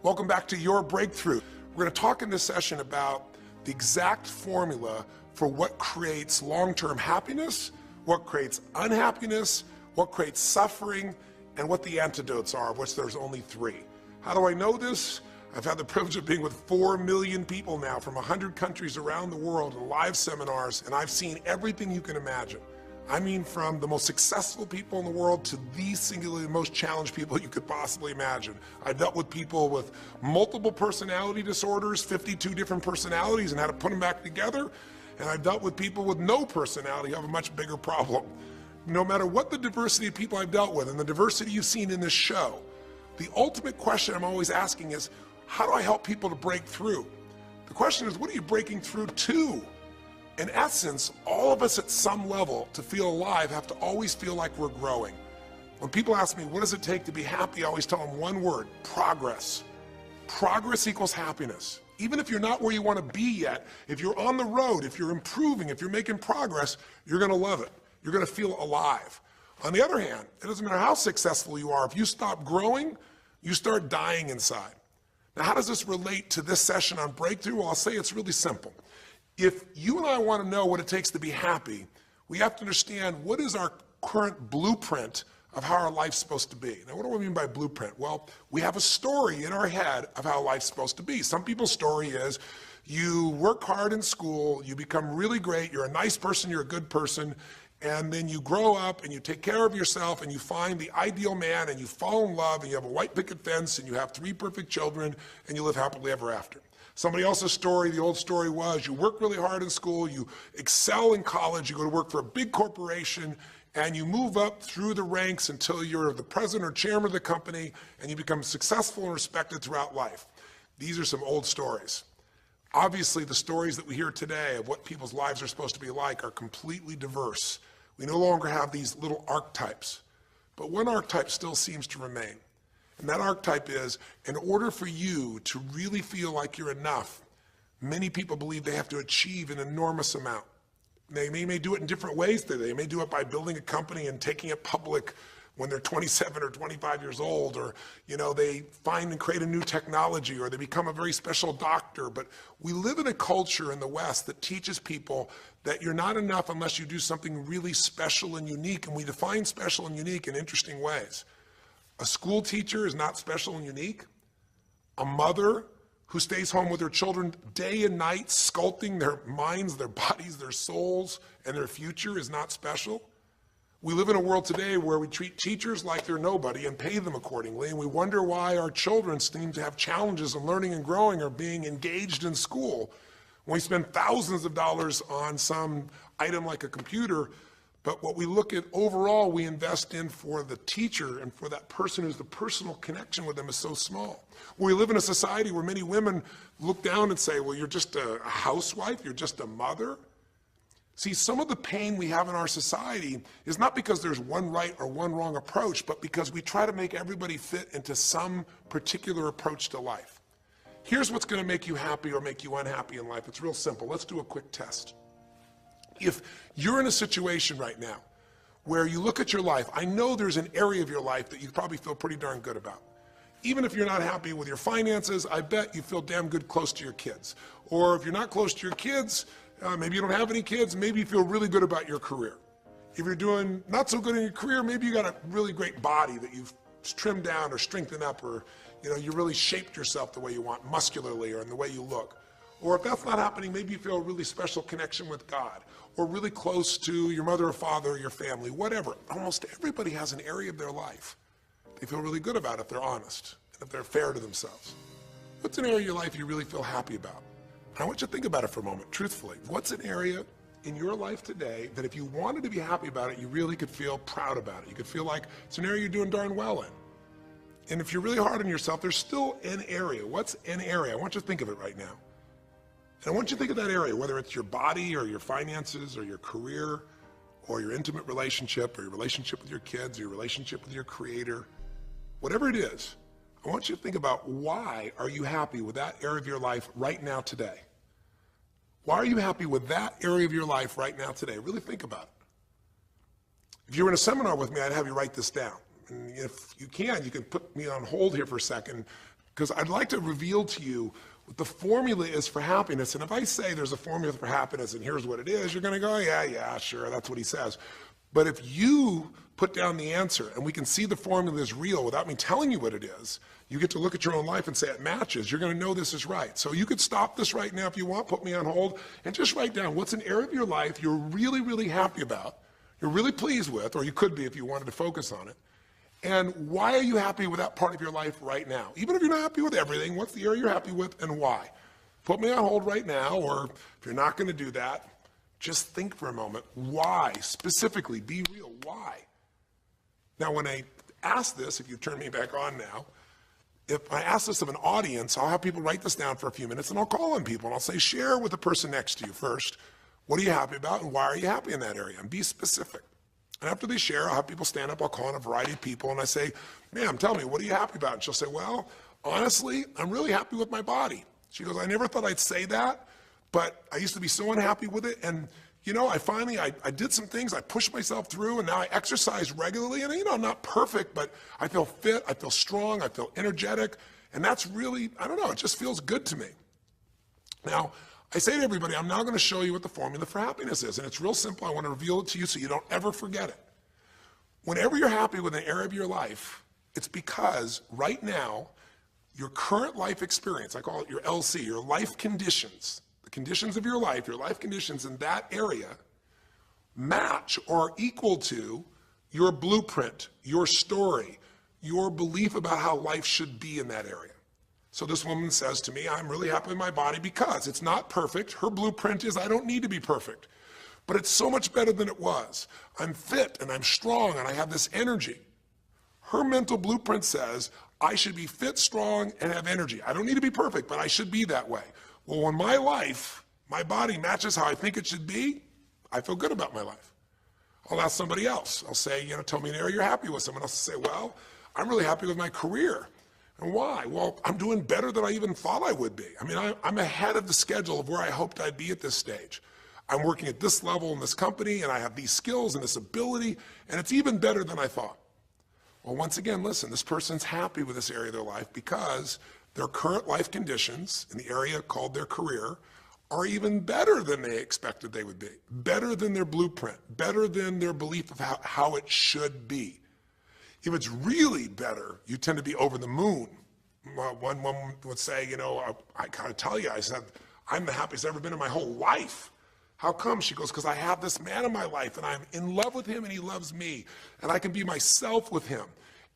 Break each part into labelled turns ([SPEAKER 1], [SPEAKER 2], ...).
[SPEAKER 1] Welcome back to Your Breakthrough. We're going to talk in this session about the exact formula for what creates long-term happiness, what creates unhappiness, what creates suffering, and what the antidotes are, of which there's only 3. How do I know this? I've had the privilege of being with 4 million people now from 100 countries around the world in live seminars, and I've seen everything you can imagine. I mean, from the most successful people in the world to the singularly most challenged people you could possibly imagine. I've dealt with people with multiple personality disorders, 52 different personalities, and how to put them back together. And I've dealt with people with no personality who have a much bigger problem. No matter what the diversity of people I've dealt with and the diversity you've seen in this show, the ultimate question I'm always asking is, how do I help people to break through? The question is, what are you breaking through to? In essence, all of us at some level to feel alive have to always feel like we're growing. When people ask me, what does it take to be happy? I always tell them one word: progress. Progress equals happiness. Even if you're not where you want to be yet, if you're on the road, if you're improving, if you're making progress, you're going to love it. You're going to feel alive. On the other hand, it doesn't matter how successful you are. If you stop growing, you start dying inside. Now, how does this relate to this session on breakthrough? Well, I'll say it's really simple. If you and I want to know what it takes to be happy, we have to understand what is our current blueprint of how our life's supposed to be. Now, what do I mean by blueprint? Well, we have a story in our head of how life's supposed to be. Some people's story is you work hard in school, you become really great, you're a nice person, you're a good person, and then you grow up and you take care of yourself and you find the ideal man and you fall in love and you have a white picket fence and you have 3 perfect children and you live happily ever after. Somebody else's story, the old story was, you work really hard in school, you excel in college, you go to work for a big corporation, and you move up through the ranks until you're the president or chairman of the company, and you become successful and respected throughout life. These are some old stories. Obviously, the stories that we hear today of what people's lives are supposed to be like are completely diverse. We no longer have these little archetypes, but one archetype still seems to remain. And that archetype is, in order for you to really feel like you're enough, many people believe they have to achieve an enormous amount. They may do it in different ways. They may do it by building a company and taking it public when they're 27 or 25 years old, or they find and create a new technology, or they become a very special doctor. But we live in a culture in the West that teaches people that you're not enough unless you do something really special and unique, and we define special and unique in interesting ways. A school teacher is not special and unique. A mother who stays home with her children day and night, sculpting their minds, their bodies, their souls, and their future is not special. We live in a world today where we treat teachers like they're nobody and pay them accordingly, and we wonder why our children seem to have challenges in learning and growing or being engaged in school. When we spend thousands of dollars on some item like a computer, but what we look at overall, we invest in for the teacher and for that person who's the personal connection with them is so small. We live in a society where many women look down and say, well, you're just a housewife, you're just a mother. See, some of the pain we have in our society is not because there's one right or one wrong approach, but because we try to make everybody fit into some particular approach to life. Here's what's going to make you happy or make you unhappy in life. It's real simple. Let's do a quick test. If you're in a situation right now where you look at your life, I know there's an area of your life that you probably feel pretty darn good about. Even if you're not happy with your finances, I bet you feel damn good close to your kids. Or if you're not close to your kids, maybe you don't have any kids, maybe you feel really good about your career. If you're doing not so good in your career, maybe you got a really great body that you've trimmed down or strengthened up, or you really shaped yourself the way you want, muscularly, or in the way you look. Or if that's not happening, maybe you feel a really special connection with God, or really close to your mother or father or your family, whatever. Almost everybody has an area of their life they feel really good about if they're honest and if they're fair to themselves. What's an area of your life you really feel happy about? And I want you to think about it for a moment, truthfully. What's an area in your life today that if you wanted to be happy about it, you really could feel proud about it? You could feel like it's an area you're doing darn well in. And if you're really hard on yourself, there's still an area. What's an area? I want you to think of it right now. And I want you to think of that area, whether it's your body or your finances or your career or your intimate relationship or your relationship with your kids or your relationship with your creator, whatever it is. I want you to think about, why are you happy with that area of your life right now today? Why are you happy with that area of your life right now today? Really think about it. If you were in a seminar with me, I'd have you write this down. And if you can put me on hold here for a second, because I'd like to reveal to you what the formula is for happiness. And if I say there's a formula for happiness and here's what it is, you're going to go, yeah, sure, that's what he says. But if you put down the answer and we can see the formula is real without me telling you what it is, you get to look at your own life and say it matches. You're going to know this is right. So you could stop this right now if you want, put me on hold, and just write down what's an area of your life you're really, really happy about, you're really pleased with, or you could be if you wanted to focus on it. And why are you happy with that part of your life right now? Even if you're not happy with everything, what's the area you're happy with and why? Put me on hold right now, or if you're not going to do that, just think for a moment. Why? Specifically, be real. Why? Now, when I ask this, if you turn me back on now, if I ask this of an audience, I'll have people write this down for a few minutes, and I'll call on people, and I'll say, share with the person next to you first. What are you happy about, and why are you happy in that area? And be specific. And after they share, I'll have people stand up, I'll call on a variety of people, and I say, ma'am, tell me, what are you happy about? And she'll say, well, honestly, I'm really happy with my body. She goes, I never thought I'd say that, but I used to be so unhappy with it, and you know, I did some things, I pushed myself through, and now I exercise regularly, and you know, I'm not perfect, but I feel fit, I feel strong, I feel energetic, and that's really, I don't know, it just feels good to me. Now, I say to everybody, I'm now going to show you what the formula for happiness is, and it's real simple. I want to reveal it to you so you don't ever forget it. Whenever you're happy with an area of your life, it's because right now, your current life experience, I call it your LC, your life conditions, the conditions of your life conditions in that area match or are equal to your blueprint, your story, your belief about how life should be in that area. So this woman says to me, I'm really happy with my body because it's not perfect. Her blueprint is I don't need to be perfect, but it's so much better than it was. I'm fit and I'm strong and I have this energy. Her mental blueprint says I should be fit, strong, and have energy. I don't need to be perfect, but I should be that way. Well, when my life, my body matches how I think it should be, I feel good about my life. I'll ask somebody else. I'll say, you know, tell me an area you're happy with. Someone else will say, well, I'm really happy with my career. And why? Well, I'm doing better than I even thought I would be. I mean, I'm ahead of the schedule of where I hoped I'd be at this stage. I'm working at this level in this company, and I have these skills and this ability, and it's even better than I thought. Well, once again, listen, this person's happy with this area of their life because their current life conditions in the area called their career are even better than they expected they would be, better than their blueprint, better than their belief of how it should be. If it's really better, you tend to be over the moon. One woman would say, you know, I gotta tell you, I said, I'm the happiest I've ever been in my whole life. How come? She goes, because I have this man in my life and I'm in love with him and he loves me and I can be myself with him.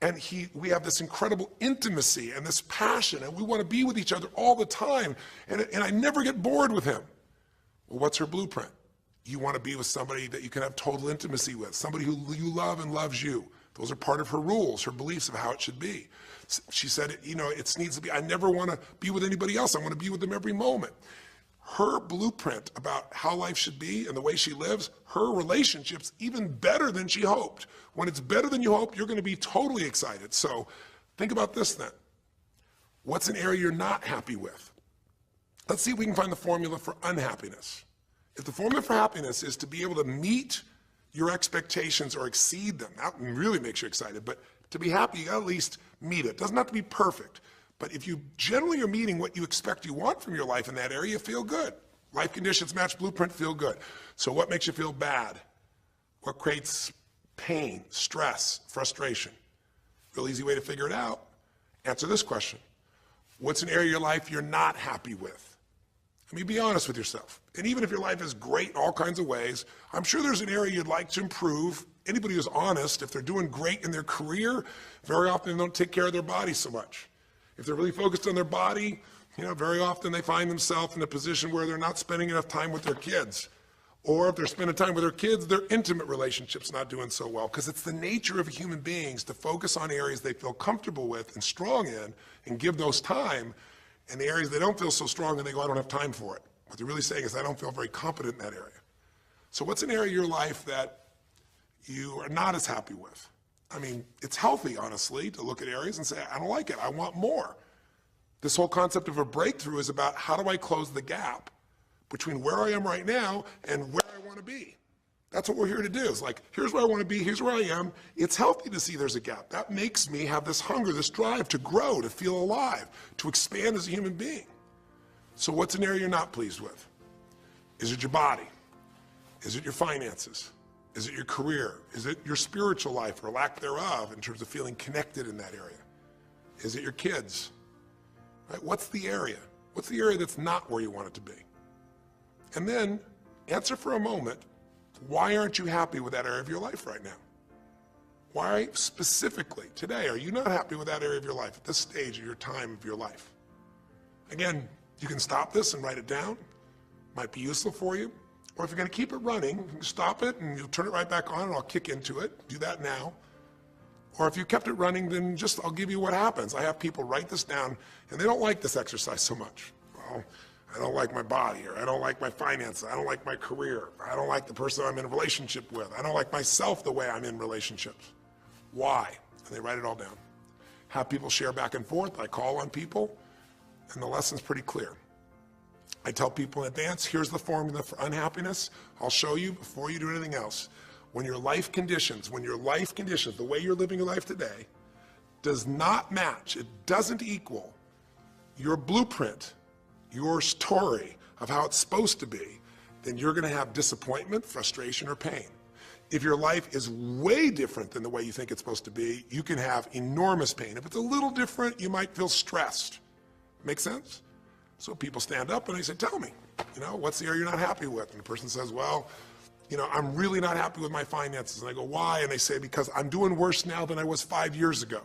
[SPEAKER 1] And we have this incredible intimacy and this passion and we want to be with each other all the time and I never get bored with him. Well, what's her blueprint? You want to be with somebody that you can have total intimacy with, somebody who you love and loves you. Those are part of her rules, her beliefs of how it should be. She said, you know, it needs to be, I never want to be with anybody else. I want to be with them every moment. Her blueprint about how life should be and the way she lives, her relationship's even better than she hoped. When it's better than you hoped, you're going to be totally excited. So think about this then. What's an area you're not happy with? Let's see if we can find the formula for unhappiness. If the formula for happiness is to be able to meet your expectations or exceed them, that really makes you excited, but to be happy, you gotta at least meet it. It doesn't have to be perfect, but if you generally are meeting what you expect you want from your life in that area, you feel good. Life conditions match blueprint, feel good. So what makes you feel bad? What creates pain, stress, frustration? Real easy way to figure it out. Answer this question. What's an area of your life you're not happy with? I mean, be honest with yourself. And even if your life is great in all kinds of ways, I'm sure there's an area you'd like to improve. Anybody who's honest, if they're doing great in their career, very often they don't take care of their body so much. If they're really focused on their body, you know, very often they find themselves in a position where they're not spending enough time with their kids. Or if they're spending time with their kids, their intimate relationship's not doing so well. Because it's the nature of human beings to focus on areas they feel comfortable with and strong in and give those time. And the areas they don't feel so strong and they go, I don't have time for it. What they're really saying is, I don't feel very competent in that area. So what's an area of your life that you are not as happy with? I mean, it's healthy, honestly, to look at areas and say, I don't like it, I want more. This whole concept of a breakthrough is about how do I close the gap between where I am right now and where I want to be. That's what we're here to do. It's like, here's where I want to be, here's where I am. It's healthy to see there's a gap. That makes me have this hunger, this drive to grow, to feel alive, to expand as a human being. So what's an area you're not pleased with? Is it your body? Is it your finances? Is it your career? Is it your spiritual life or lack thereof in terms of feeling connected in that area? Is it your kids? Right? What's the area? What's the area that's not where you want it to be? And then answer for a moment, why aren't you happy with that area of your life right now? Why specifically today are you not happy with that area of your life at this stage of your time of your life? Again, you can stop this and write it down. Might be useful for you. Or if you're going to keep it running, you can stop it and you'll turn it right back on and I'll kick into it. Do that now. Or if you kept it running, then just I'll give you what happens. I have people write this down and they don't like this exercise so much. Well, I don't like my body, or I don't like my finances, I don't like my career, I don't like the person I'm in a relationship with, I don't like myself the way I'm in relationships. Why? And they write it all down. Have people share back and forth. I call on people, and the lesson's pretty clear. I tell people in advance, here's the formula for unhappiness. I'll show you before you do anything else. When your life conditions, the way you're living your life today, does not match, it doesn't equal your blueprint, your story of how it's supposed to be, then you're going to have disappointment, frustration, or pain. If your life is way different than the way you think it's supposed to be, you can have enormous pain. If it's a little different, you might feel stressed. Make sense? So people stand up and they say, tell me, what's the area you're not happy with? And the person says, well, I'm really not happy with my finances. And I go, why? And they say, because I'm doing worse now than I was 5 years ago.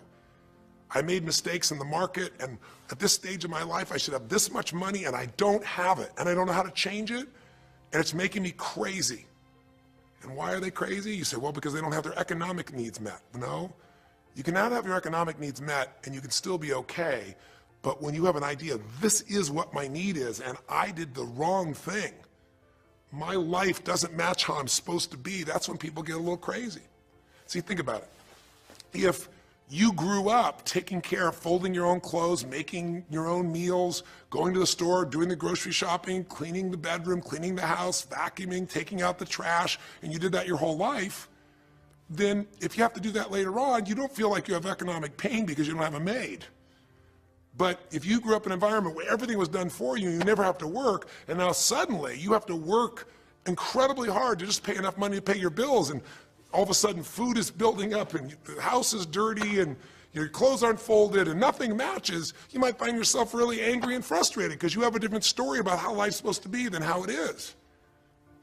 [SPEAKER 1] I made mistakes in the market, and at this stage of my life, I should have this much money, and I don't have it, and I don't know how to change it, and it's making me crazy. And why are they crazy? You say, well, because they don't have their economic needs met. No, you can not have your economic needs met, and you can still be okay, but when you have an idea, this is what my need is, and I did the wrong thing, my life doesn't match how I'm supposed to be, that's when people get a little crazy. See, think about it. If you grew up taking care of folding your own clothes, making your own meals, going to the store, doing the grocery shopping, cleaning the bedroom, cleaning the house, vacuuming, taking out the trash, and you did that your whole life, then if you have to do that later on, you don't feel like you have economic pain because you don't have a maid. But if you grew up in an environment where everything was done for you, you never have to work, and now suddenly you have to work incredibly hard to just pay enough money to pay your bills, and all of a sudden food is building up and the house is dirty and your clothes aren't folded and nothing matches, you might find yourself really angry and frustrated because you have a different story about how life's supposed to be than how it is.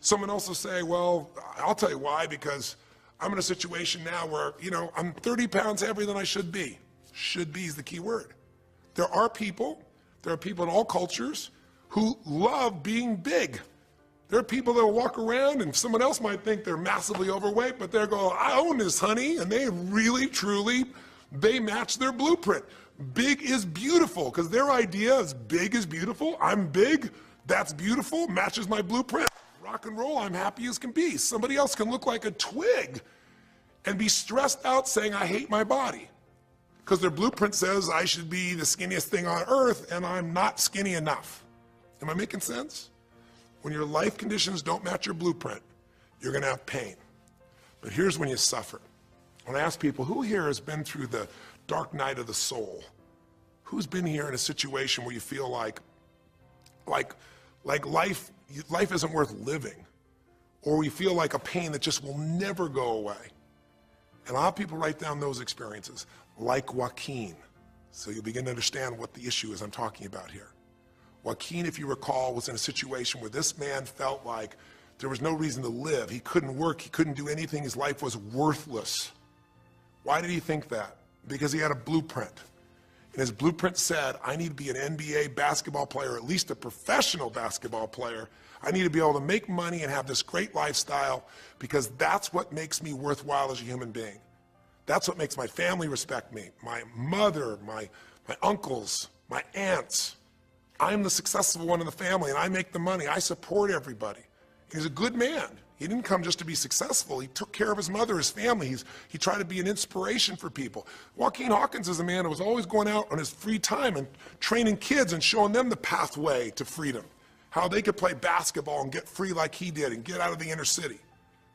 [SPEAKER 1] Someone else will say, well, I'll tell you why, because I'm in a situation now where, I'm 30 pounds heavier than I should be. Should be is the key word. There are people in all cultures who love being big. There are people that will walk around and someone else might think they're massively overweight, but they're going, I own this, honey, and they really, truly, they match their blueprint. Big is beautiful, because their idea is big is beautiful. I'm big, that's beautiful, matches my blueprint. Rock and roll, I'm happy as can be. Somebody else can look like a twig and be stressed out saying, I hate my body, because their blueprint says I should be the skinniest thing on earth, and I'm not skinny enough. Am I making sense? When your life conditions don't match your blueprint, you're going to have pain. But here's when you suffer. When I ask people, who here has been through the dark night of the soul? Who's been here in a situation where you feel like life isn't worth living, or we feel like a pain that just will never go away? And a lot of people write down those experiences, like Joaquin. So you'll begin to understand what the issue is I'm talking about here. Joaquin, if you recall, was in a situation where this man felt like there was no reason to live. He couldn't work, he couldn't do anything, his life was worthless. Why did he think that? Because he had a blueprint. And his blueprint said, I need to be an NBA basketball player, at least a professional basketball player. I need to be able to make money and have this great lifestyle, because that's what makes me worthwhile as a human being. That's what makes my family respect me, my mother, my uncles, my aunts. I'm the successful one in the family, and I make the money. I support everybody. He's a good man. He didn't come just to be successful. He took care of his mother, his family. He tried to be an inspiration for people. Joaquin Hawkins is a man who was always going out on his free time and training kids and showing them the pathway to freedom, how they could play basketball and get free like he did and get out of the inner city.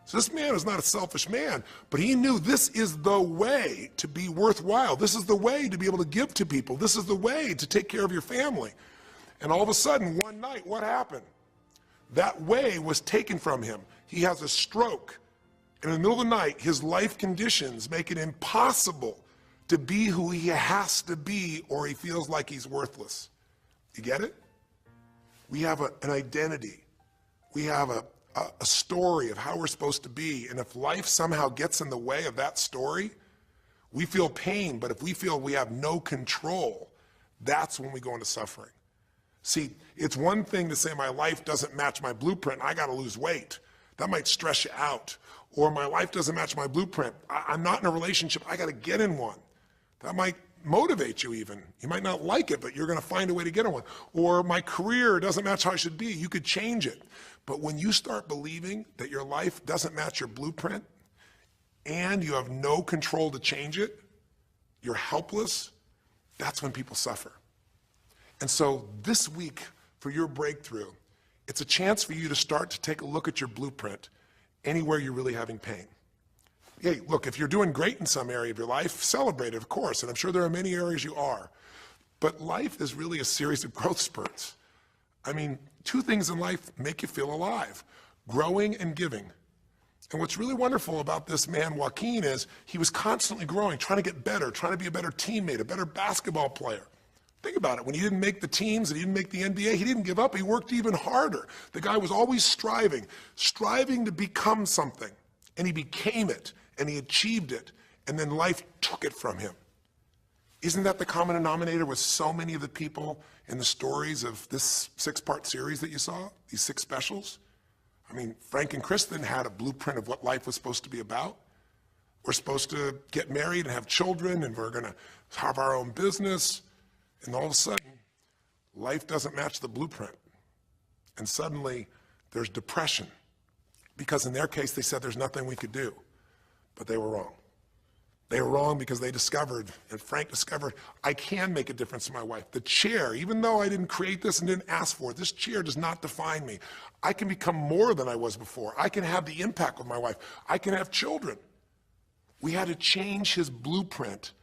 [SPEAKER 1] So this man is not a selfish man, but he knew this is the way to be worthwhile. This is the way to be able to give to people. This is the way to take care of your family. And all of a sudden, one night, what happened? That way was taken from him. He has a stroke. And in the middle of the night, his life conditions make it impossible to be who he has to be, or he feels like he's worthless. You get it? We have an identity. We have a story of how we're supposed to be. And if life somehow gets in the way of that story, we feel pain. But if we feel we have no control, that's when we go into suffering. See, it's one thing to say my life doesn't match my blueprint, I got to lose weight. That might stress you out. Or my life doesn't match my blueprint, I'm not in a relationship, I got to get in one. That might motivate you even. You might not like it, but you're going to find a way to get in one. Or my career doesn't match how I should be, you could change it. But when you start believing that your life doesn't match your blueprint and you have no control to change it, you're helpless, that's when people suffer. And so this week for your breakthrough, it's a chance for you to start to take a look at your blueprint anywhere you're really having pain. Hey, look, if you're doing great in some area of your life, celebrate it, of course, and I'm sure there are many areas you are. But life is really a series of growth spurts. I mean, two things in life make you feel alive: growing and giving. And what's really wonderful about this man, Joaquin, is he was constantly growing, trying to get better, trying to be a better teammate, a better basketball player. Think about it. When he didn't make the teams and he didn't make the NBA, he didn't give up. He worked even harder. The guy was always striving to become something. And he became it, and he achieved it, and then life took it from him. Isn't that the common denominator with so many of the people in the stories of this 6-part series that you saw, these 6 specials? I mean, Frank and Kristen had a blueprint of what life was supposed to be about. We're supposed to get married and have children, and we're going to have our own business. And all of a sudden, life doesn't match the blueprint. And suddenly, there's depression. Because in their case, they said there's nothing we could do. But they were wrong. They were wrong because they discovered, and Frank discovered, I can make a difference in my wife. The chair, even though I didn't create this and didn't ask for it, this chair does not define me. I can become more than I was before. I can have the impact with my wife. I can have children. We had to change his blueprint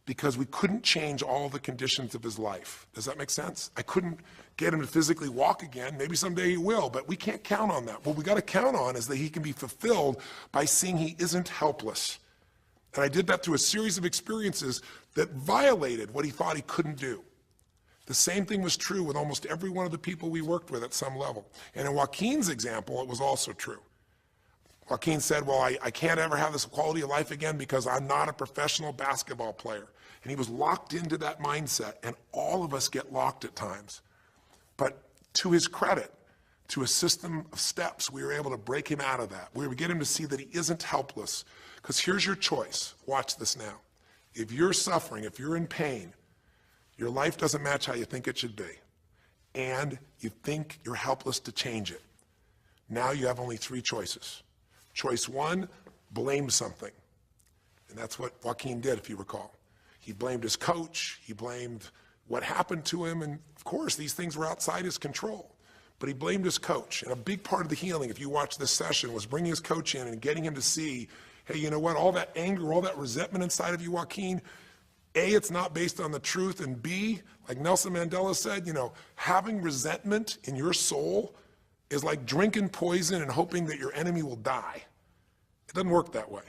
[SPEAKER 1] because we couldn't change all the conditions of his life. Does that make sense? I couldn't get him to physically walk again. Maybe someday he will, but we can't count on that. What we got to count on is that he can be fulfilled by seeing he isn't helpless. And I did that through a series of experiences that violated what he thought he couldn't do. The same thing was true with almost every one of the people we worked with at some level. And in Joaquin's example, it was also true. Joaquin said, well, I can't ever have this quality of life again because I'm not a professional basketball player. And he was locked into that mindset, and all of us get locked at times. But to his credit, to a system of steps, we were able to break him out of that. We were get him to see that he isn't helpless. Because here's your choice. Watch this now. If you're suffering, if you're in pain, your life doesn't match how you think it should be, and you think you're helpless to change it, now you have only 3 choices. Choice 1, blame something. And that's what Joaquin did, if you recall. He blamed his coach, he blamed what happened to him, and of course these things were outside his control. But he blamed his coach. And a big part of the healing, if you watch this session, was bringing his coach in and getting him to see, hey, you know what, all that anger, all that resentment inside of you, Joaquin, A, it's not based on the truth, and B, like Nelson Mandela said, having resentment in your soul is like drinking poison and hoping that your enemy will die. It doesn't work that way.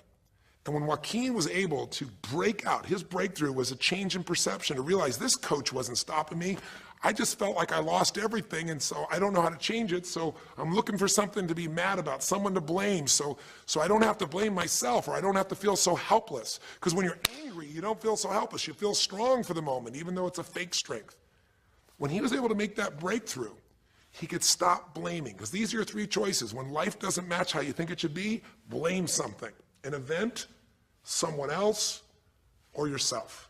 [SPEAKER 1] And when Joaquin was able to break out, his breakthrough was a change in perception, to realize this coach wasn't stopping me. I just felt like I lost everything, and so I don't know how to change it, so I'm looking for something to be mad about, someone to blame, so I don't have to blame myself, or I don't have to feel so helpless. Because when you're angry, you don't feel so helpless. You feel strong for the moment, even though it's a fake strength. When he was able to make that breakthrough, he could stop blaming. Because these are your 3 choices. When life doesn't match how you think it should be, blame something. An event, someone else, or yourself.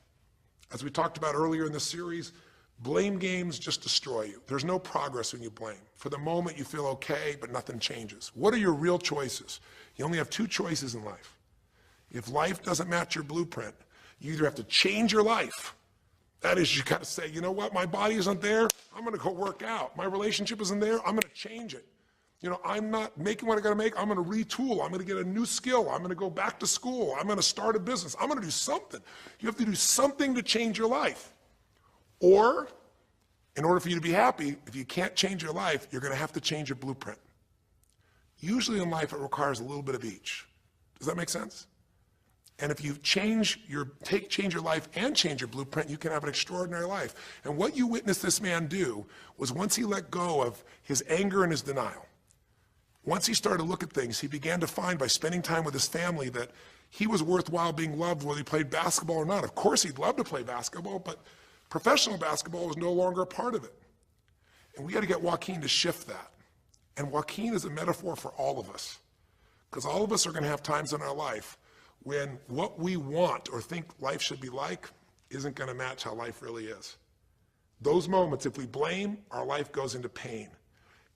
[SPEAKER 1] As we talked about earlier in the series, blame games just destroy you. There's no progress when you blame. For the moment, you feel okay, but nothing changes. What are your real choices? You only have 2 choices in life. If life doesn't match your blueprint, you either have to change your life. That is, you got to say, you know what, my body isn't there, I'm going to go work out. My relationship isn't there, I'm going to change it. I'm not making what I gotta make. I'm gonna retool. I'm gonna get a new skill. I'm gonna go back to school. I'm gonna start a business. I'm gonna do something. You have to do something to change your life. Or, in order for you to be happy, if you can't change your life, you're gonna have to change your blueprint. Usually in life, it requires a little bit of each. Does that make sense? And if you change your life and change your blueprint, you can have an extraordinary life. And what you witnessed this man do was once he let go of his anger and his denial, once he started to look at things, he began to find by spending time with his family that he was worthwhile being loved whether he played basketball or not. Of course he'd love to play basketball, but professional basketball was no longer a part of it. And we got to get Joaquin to shift that. And Joaquin is a metaphor for all of us, because all of us are going to have times in our life when what we want or think life should be like isn't going to match how life really is. Those moments, if we blame, our life goes into pain.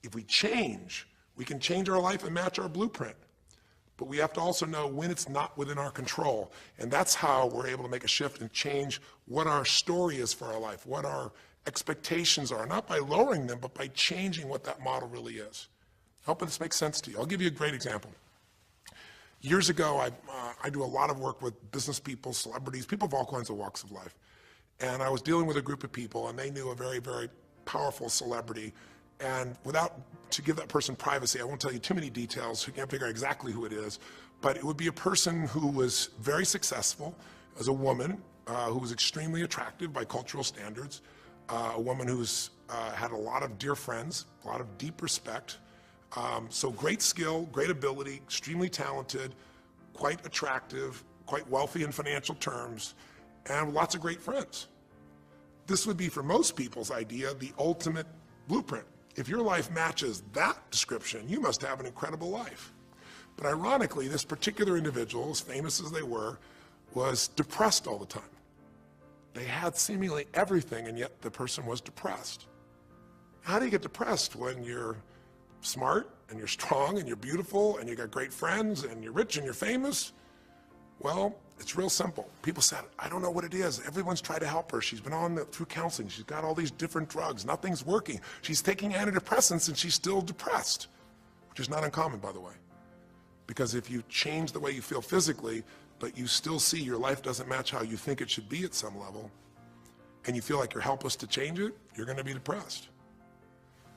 [SPEAKER 1] If we change, we can change our life and match our blueprint. But we have to also know when it's not within our control. And that's how we're able to make a shift and change what our story is for our life, what our expectations are, not by lowering them, but by changing what that model really is. I hope this makes sense to you. I'll give you a great example. Years ago, I do a lot of work with business people, celebrities, people of all kinds of walks of life. And I was dealing with a group of people, and they knew a very, very powerful celebrity. And to give that person privacy, I won't tell you too many details, so you can't figure out exactly who it is, but it would be a person who was very successful as a woman, who was extremely attractive by cultural standards, a woman who's had a lot of dear friends, a lot of deep respect, so great skill, great ability, extremely talented, quite attractive, quite wealthy in financial terms, and lots of great friends. This would be, for most people's idea, the ultimate blueprint. If your life matches that description, you must have an incredible life. But ironically, this particular individual, as famous as they were, was depressed all the time. They had seemingly everything, and yet the person was depressed. How do you get depressed when you're smart and you're strong and you're beautiful and you got great friends and you're rich and you're famous? Well, it's real simple. People said, I don't know what it is. Everyone's tried to help her. She's been through counseling. She's got all these different drugs. Nothing's working. She's taking antidepressants and she's still depressed, which is not uncommon, by the way. Because if you change the way you feel physically, but you still see your life doesn't match how you think it should be at some level, and you feel like you're helpless to change it, you're going to be depressed.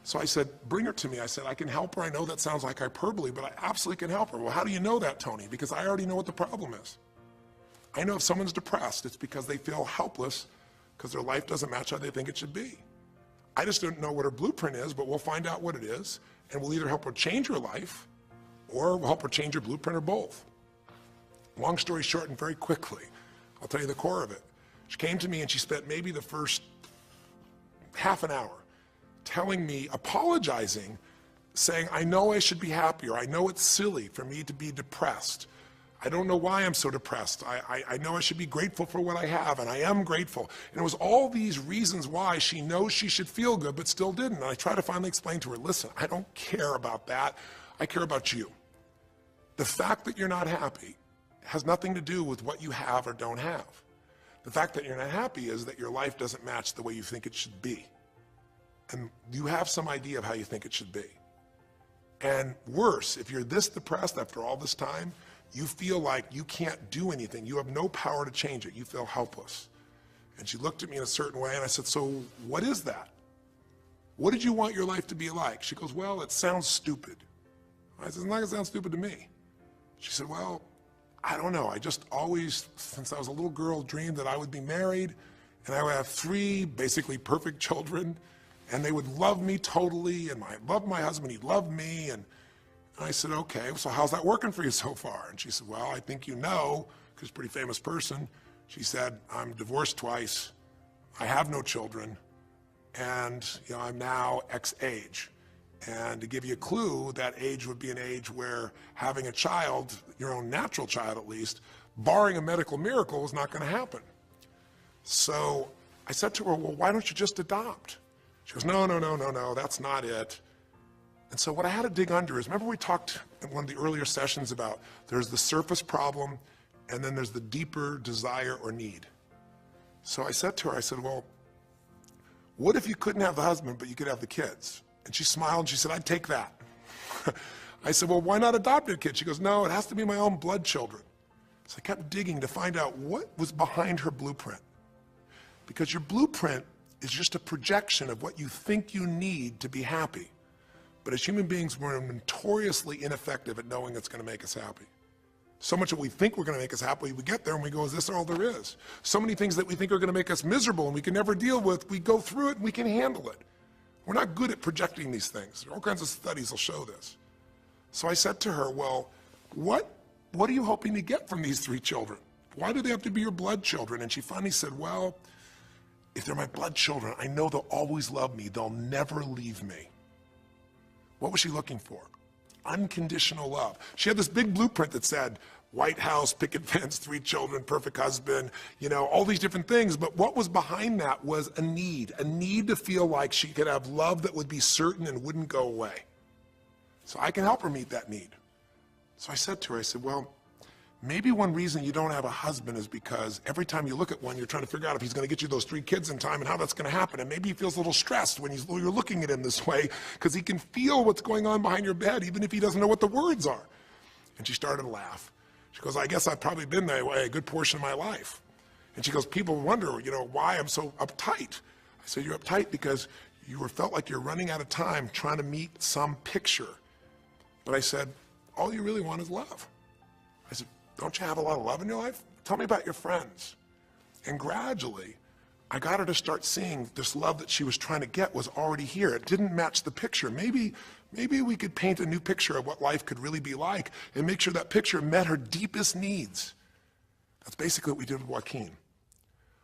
[SPEAKER 1] So I said, bring her to me. I said, I can help her. I know that sounds like hyperbole, but I absolutely can help her. Well, how do you know that, Tony? Because I already know what the problem is. I know if someone's depressed, it's because they feel helpless because their life doesn't match how they think it should be. I just don't know what her blueprint is, but we'll find out what it is, and we'll either help her change her life or we'll help her change her blueprint, or both. Long story short, and very quickly, I'll tell you the core of it. She came to me and she spent maybe the first half an hour telling me, apologizing, saying, I know I should be happier. I know it's silly for me to be depressed. I don't know why I'm so depressed. I know I should be grateful for what I have, and I am grateful. And it was all these reasons why she knows she should feel good, but still didn't. And I tried to finally explain to her, listen, I don't care about that. I care about you. The fact that you're not happy has nothing to do with what you have or don't have. The fact that you're not happy is that your life doesn't match the way you think it should be. And you have some idea of how you think it should be. And worse, if you're this depressed after all this time, you feel like you can't do anything. You have no power to change it. You feel helpless. And she looked at me in a certain way, and I said, so what is that? What did you want your life to be like? She goes, well, it sounds stupid. I said, it's not going to sound stupid to me. She said, well, I don't know. I just always, since I was a little girl, dreamed that I would be married, and I would have 3 basically perfect children, and they would love me totally, and I loved my husband, he loved me, and I said, okay, so how's that working for you so far? And she said, well, I think you know, because she's a pretty famous person. She said, I'm divorced twice, I have no children, and I'm now X age. And to give you a clue, that age would be an age where having a child, your own natural child at least, barring a medical miracle, is not going to happen. So I said to her, well, why don't you just adopt? She goes, no, that's not it. And so what I had to dig under is, remember we talked in one of the earlier sessions about there's the surface problem and then there's the deeper desire or need. So I said to her, I said, well, what if you couldn't have the husband but you could have the kids? And she smiled and she said, I'd take that. I said, well, why not adopted kids? She goes, no, it has to be my own blood children. So I kept digging to find out what was behind her blueprint. Because your blueprint is just a projection of what you think you need to be happy. But as human beings, we're notoriously ineffective at knowing it's going to make us happy. So much that we think we're going to make us happy, we get there and we go, is this all there is? So many things that we think are going to make us miserable and we can never deal with, we go through it and we can handle it. We're not good at projecting these things. All kinds of studies will show this. So I said to her, well, what are you hoping to get from these 3 children? Why do they have to be your blood children? And she finally said, well, if they're my blood children, I know they'll always love me. They'll never leave me. What was she looking for? Unconditional love. She had this big blueprint that said, White House, picket fence, 3 children, perfect husband, all these different things. But what was behind that was a need to feel like she could have love that would be certain and wouldn't go away. So I can help her meet that need. So I said to her, I said, well, maybe one reason you don't have a husband is because every time you look at one, you're trying to figure out if he's going to get you those 3 kids in time and how that's going to happen. And maybe he feels a little stressed when you're looking at him this way because he can feel what's going on behind your bed, even if he doesn't know what the words are. And she started to laugh. She goes, I guess I've probably been that way a good portion of my life. And she goes, people wonder, why I'm so uptight. I said, you're uptight because you felt like you're running out of time trying to meet some picture. But I said, all you really want is love. I said, don't you have a lot of love in your life? Tell me about your friends. And gradually, I got her to start seeing this love that she was trying to get was already here. It didn't match the picture. Maybe we could paint a new picture of what life could really be like and make sure that picture met her deepest needs. That's basically what we did with Joaquin.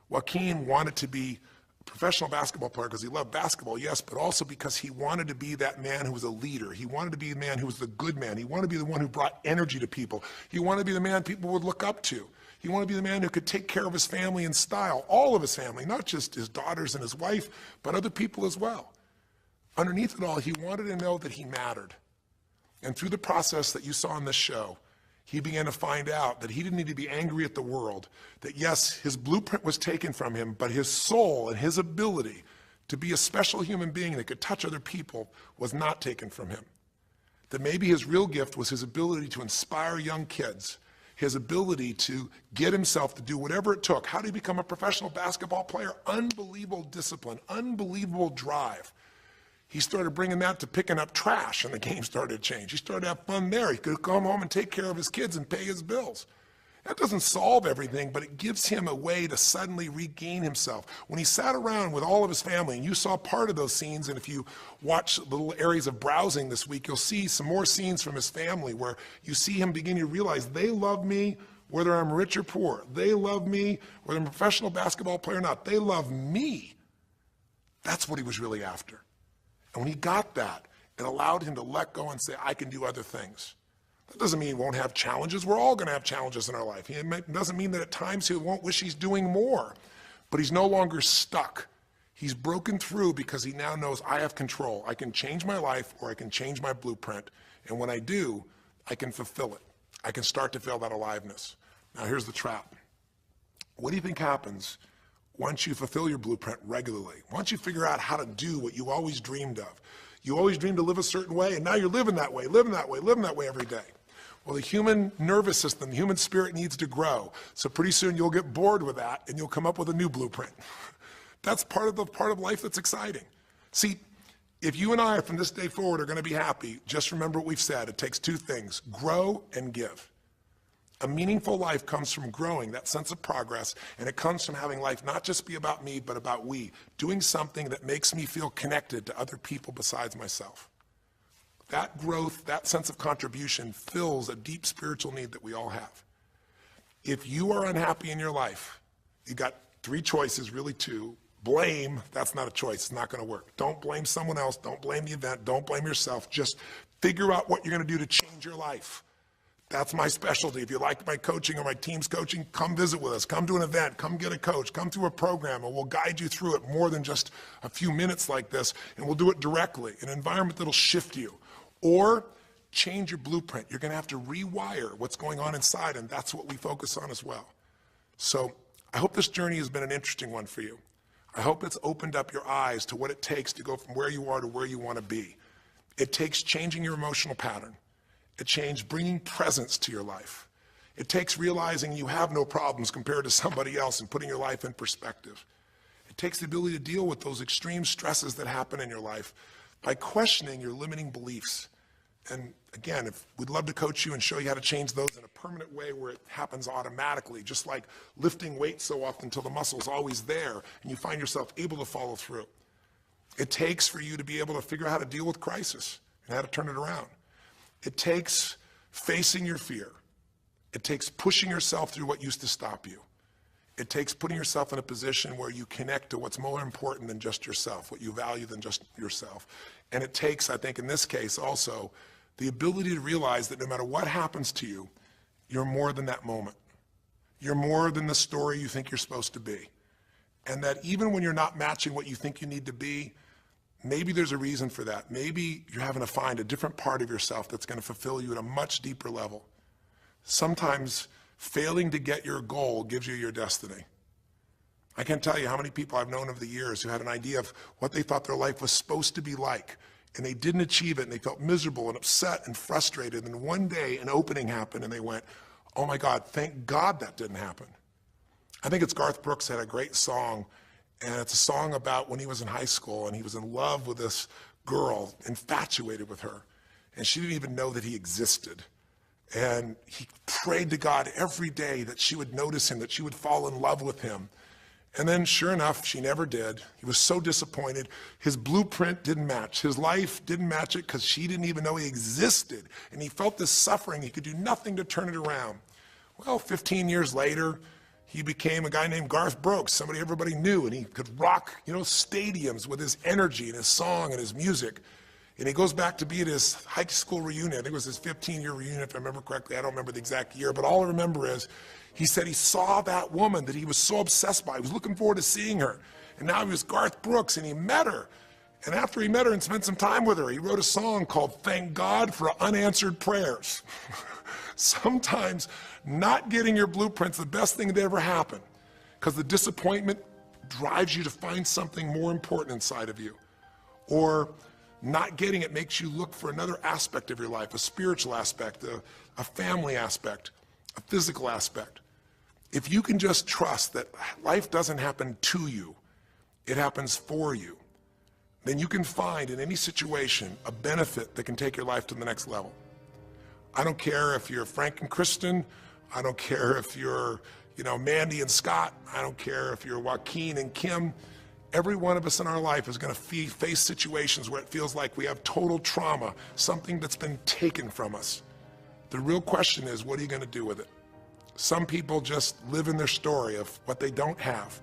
[SPEAKER 1] Joaquin wanted to be a professional basketball player because he loved basketball, yes, but also because he wanted to be that man who was a leader. He wanted to be the man who was the good man. He wanted to be the one who brought energy to people. He wanted to be the man people would look up to. He wanted to be the man who could take care of his family in style, all of his family, not just his daughters and his wife, but other people as well. Underneath it all, he wanted to know that he mattered. And through the process that you saw in this show, he began to find out that he didn't need to be angry at the world, that yes, his blueprint was taken from him, but his soul and his ability to be a special human being that could touch other people was not taken from him. That maybe his real gift was his ability to inspire young kids, his ability to get himself to do whatever it took. How did he become a professional basketball player? Unbelievable discipline, unbelievable drive. He started bringing that to picking up trash, and the game started to change. He started to have fun there. He could come home and take care of his kids and pay his bills. That doesn't solve everything, but it gives him a way to suddenly regain himself. When he sat around with all of his family, and you saw part of those scenes, and if you watch little areas of browsing this week, you'll see some more scenes from his family where you see him beginning to realize they love me whether I'm rich or poor. They love me whether I'm a professional basketball player or not. They love me. That's what he was really after. And when he got that, it allowed him to let go and say, I can do other things. That doesn't mean he won't have challenges. We're all going to have challenges in our life. It doesn't mean that at times he won't wish he's doing more. But he's no longer stuck. He's broken through because he now knows I have control. I can change my life or I can change my blueprint. And when I do, I can fulfill it. I can start to feel that aliveness. Now here's the trap. What do you think happens once you fulfill your blueprint regularly? Once you figure out how to do what you always dreamed of? You always dreamed to live a certain way, and now you're living that way every day. Well, the human nervous system, the human spirit needs to grow. So pretty soon you'll get bored with that, and you'll come up with a new blueprint. That's part of life that's exciting. See, if you and I from this day forward are going to be happy, just remember what we've said. It takes 2 things, grow and give. A meaningful life comes from growing, that sense of progress, and it comes from having life not just be about me, but about we, doing something that makes me feel connected to other people besides myself. That growth, that sense of contribution fills a deep spiritual need that we all have. If you are unhappy in your life, you got 3 choices, really 2. Blame, that's not a choice, it's not going to work. Don't blame someone else, don't blame the event, don't blame yourself. Just figure out what you're going to do to change your life. That's my specialty. If you like my coaching or my team's coaching, come visit with us. Come to an event. Come get a coach. Come through a program, and we'll guide you through it more than just a few minutes like this, and we'll do it directly, an environment that'll shift you. Or change your blueprint. You're going to have to rewire what's going on inside, and that's what we focus on as well. So I hope this journey has been an interesting one for you. I hope it's opened up your eyes to what it takes to go from where you are to where you want to be. It takes changing your emotional pattern. It takes bringing presence to your life. It takes realizing you have no problems compared to somebody else and putting your life in perspective. It takes the ability to deal with those extreme stresses that happen in your life by questioning your limiting beliefs. And again, we'd love to coach you and show you how to change those in a permanent way where it happens automatically, just like lifting weights so often until the muscle's always there and you find yourself able to follow through. It takes for you to be able to figure out how to deal with crisis and how to turn it around. It takes facing your fear. It takes pushing yourself through what used to stop you. It takes putting yourself in a position where you connect to what's more important than just yourself, what you value than just yourself. And it takes, I think in this case also, the ability to realize that no matter what happens to you, you're more than that moment. You're more than the story you think you're supposed to be. And that even when you're not matching what you think you need to be, maybe there's a reason for that. Maybe you're having to find a different part of yourself that's going to fulfill you at a much deeper level. Sometimes failing to get your goal gives you your destiny. I can't tell you how many people I've known over the years who had an idea of what they thought their life was supposed to be like, and they didn't achieve it, and they felt miserable and upset and frustrated, and one day an opening happened, and they went, oh my God, thank God that didn't happen. I think it's Garth Brooks had a great song, and it's a song about when he was in high school, and he was in love with this girl, infatuated with her, and she didn't even know that he existed. And he prayed to God every day that she would notice him, that she would fall in love with him. And then sure enough, she never did. He was so disappointed. His blueprint didn't match. His life didn't match it because she didn't even know he existed. And he felt this suffering. He could do nothing to turn it around. Well, 15 years later, he became a guy named Garth Brooks, somebody everybody knew, and he could rock, stadiums with his energy and his song and his music. And he goes back to be at his high school reunion. I think it was his 15-year reunion, if I remember correctly. I don't remember the exact year, but all I remember is he said he saw that woman that he was so obsessed by. He was looking forward to seeing her. And now he was Garth Brooks, and he met her. And after he met her and spent some time with her, he wrote a song called Thank God for Unanswered Prayers. Sometimes not getting your blueprint's the best thing that ever happened, because the disappointment drives you to find something more important inside of you. Or not getting it makes you look for another aspect of your life, a spiritual aspect, a family aspect, a physical aspect. If you can just trust that life doesn't happen to you, it happens for you, then you can find in any situation a benefit that can take your life to the next level. I don't care if you're Frank and Kristen. I don't care if you're, Mandy and Scott. I don't care if you're Joaquin and Kim. Every one of us in our life is going to face situations where it feels like we have total trauma, something that's been taken from us. The real question is, what are you going to do with it? Some people just live in their story of what they don't have,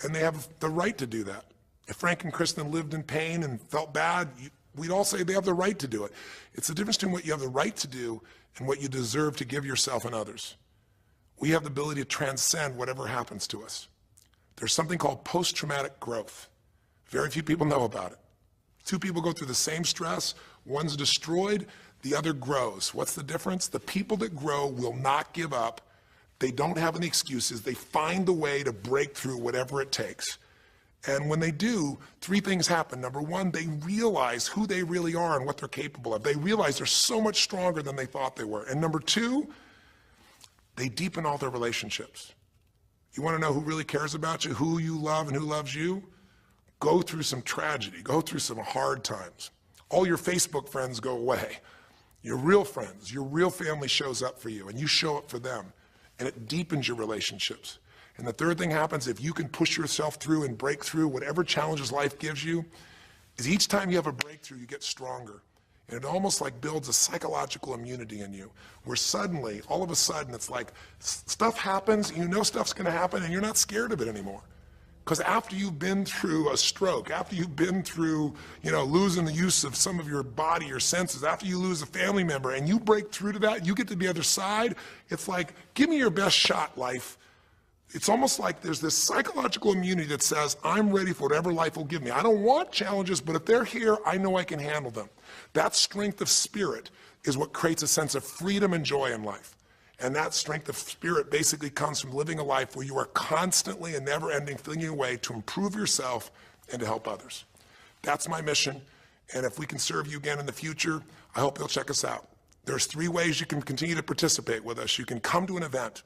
[SPEAKER 1] and they have the right to do that. If Frank and Kristen lived in pain and felt bad, we'd all say they have the right to do it. It's the difference between what you have the right to do and what you deserve to give yourself and others. We have the ability to transcend whatever happens to us. There's something called post-traumatic growth. Very few people know about it. Two people go through the same stress, one's destroyed, the other grows. What's the difference? The people that grow will not give up. They don't have any excuses. They find the way to break through whatever it takes. And when they do, three things happen. Number one, they realize who they really are and what they're capable of. They realize they're so much stronger than they thought they were. And number two, they deepen all their relationships. You want to know who really cares about you, who you love and who loves you? Go through some tragedy, go through some hard times. All your Facebook friends go away. Your real friends, your real family shows up for you, and you show up for them, and it deepens your relationships. And the third thing happens, if you can push yourself through and break through whatever challenges life gives you, is each time you have a breakthrough, you get stronger. And it almost like builds a psychological immunity in you, where suddenly, all of a sudden, it's like stuff happens, you know stuff's gonna happen, and you're not scared of it anymore. Because after you've been through a stroke, after you've been through, losing the use of some of your body, your senses, after you lose a family member, and you break through to that, you get to the other side, it's like, give me your best shot, life. It's almost like there's this psychological immunity that says, I'm ready for whatever life will give me. I don't want challenges, but if they're here, I know I can handle them. That strength of spirit is what creates a sense of freedom and joy in life. And that strength of spirit basically comes from living a life where you are constantly and never ending thinking a way to improve yourself and to help others. That's my mission. And if we can serve you again in the future, I hope you'll check us out. There's 3 ways you can continue to participate with us. You can come to an event,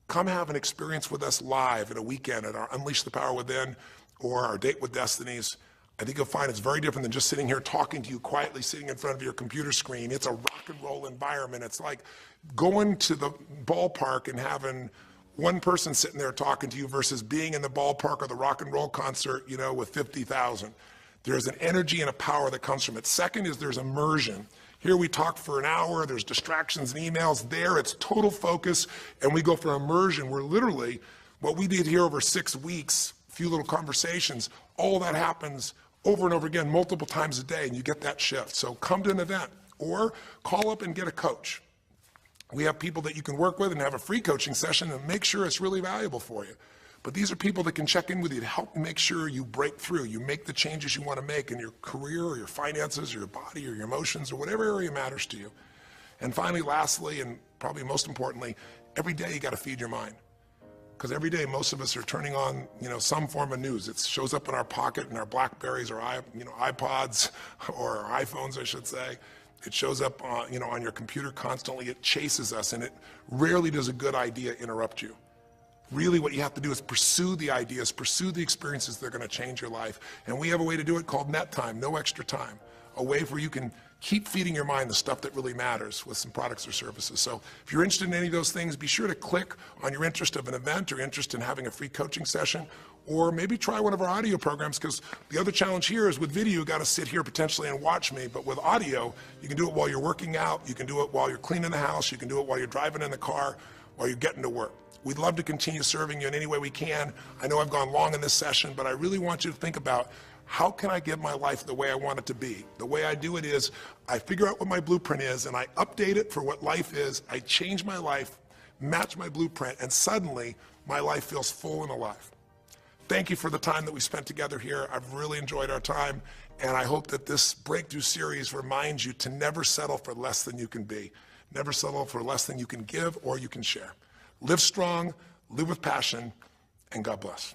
[SPEAKER 1] come have an experience with us live at a weekend at our Unleash the Power Within or our Date with Destinies. I think you'll find it's very different than just sitting here talking to you quietly, sitting in front of your computer screen. It's a rock and roll environment. It's like going to the ballpark and having one person sitting there talking to you versus being in the ballpark or the rock and roll concert, with 50,000. There's an energy and a power that comes from it. Second is there's immersion. Here we talk for an hour, there's distractions and emails. There it's total focus, and we go for immersion where literally what we did here over 6 weeks, a few little conversations, all that happens over and over again, multiple times a day, and you get that shift. So come to an event or call up and get a coach. We have people that you can work with and have a free coaching session and make sure it's really valuable for you. But these are people that can check in with you to help make sure you break through, you make the changes you want to make in your career or your finances or your body or your emotions or whatever area matters to you. And finally, lastly, and probably most importantly, every day you got to feed your mind. Because every day most of us are turning on, some form of news. It shows up in our pocket, in our Blackberries or iPods or our iPhones, I should say. It shows up on your computer constantly. It chases us, and it rarely does a good idea interrupt you. Really what you have to do is pursue the ideas, pursue the experiences that are going to change your life. And we have a way to do it called net time, no extra time. A way where you can keep feeding your mind the stuff that really matters with some products or services. So if you're interested in any of those things, be sure to click on your interest of an event or interest in having a free coaching session, or maybe try one of our audio programs, because the other challenge here is with video, you got to sit here potentially and watch me, but with audio, you can do it while you're working out, you can do it while you're cleaning the house, you can do it while you're driving in the car, while you're getting to work. We'd love to continue serving you in any way we can. I know I've gone long in this session, but I really want you to think about, how can I get my life the way I want it to be? The way I do it is I figure out what my blueprint is and I update it for what life is. I change my life, match my blueprint, and suddenly my life feels full and alive. Thank you for the time that we spent together here. I've really enjoyed our time, and I hope that this breakthrough series reminds you to never settle for less than you can be. Never settle for less than you can give or you can share. Live strong, live with passion, and God bless.